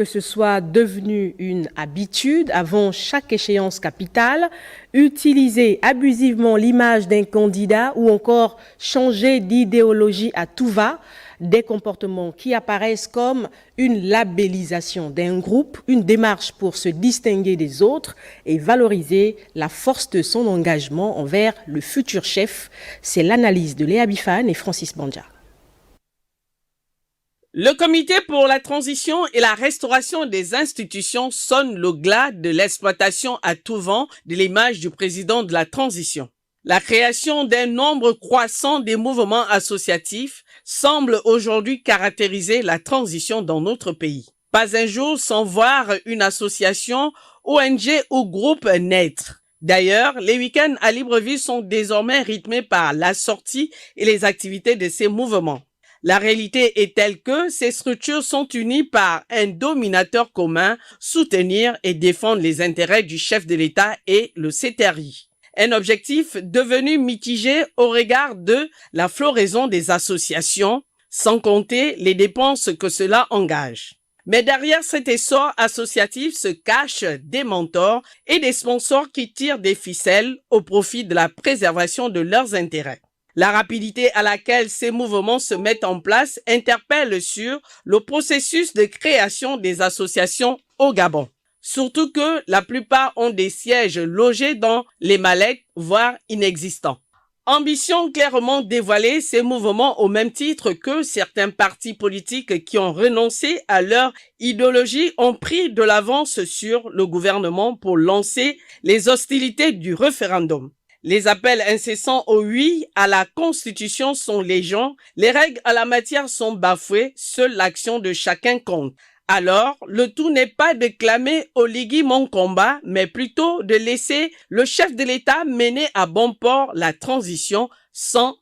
que ce soit devenu une habitude avant chaque échéance capitale, utiliser abusivement l'image d'un candidat ou encore changer d'idéologie à tout va, des comportements qui apparaissent comme une labellisation d'un groupe, une démarche pour se distinguer des autres et valoriser la force de son engagement envers le futur chef. C'est l'analyse de Léa Bifane et Francis Banja. Le comité pour la transition et la restauration des institutions sonne le glas de l'exploitation à tout vent de l'image du président de la transition. La création d'un nombre croissant des mouvements associatifs semble aujourd'hui caractériser la transition dans notre pays. Pas un jour sans voir une association, ONG ou groupe naître. D'ailleurs, les week-ends à Libreville sont désormais rythmés par la sortie et les activités de ces mouvements. La réalité est telle que ces structures sont unies par un dominateur commun, soutenir et défendre les intérêts du chef de l'État et le CTRI. Un objectif devenu mitigé au regard de la floraison des associations, sans compter les dépenses que cela engage. Mais derrière cet essor associatif se cachent des mentors et des sponsors qui tirent des ficelles au profit de la préservation de leurs intérêts. La rapidité à laquelle ces mouvements se mettent en place interpelle sur le processus de création des associations au Gabon. Surtout que la plupart ont des sièges logés dans les mallettes, voire inexistants. Ambition clairement dévoilée, ces mouvements, au même titre que certains partis politiques qui ont renoncé à leur idéologie, ont pris de l'avance sur le gouvernement pour lancer les hostilités du référendum. Les appels incessants au oui à la Constitution sont légion, les règles à la matière sont bafouées, seule l'action de chacun compte. Alors, le tout n'est pas de clamer Oligui mon combat, mais plutôt de laisser le chef de l'État mener à bon port la transition sans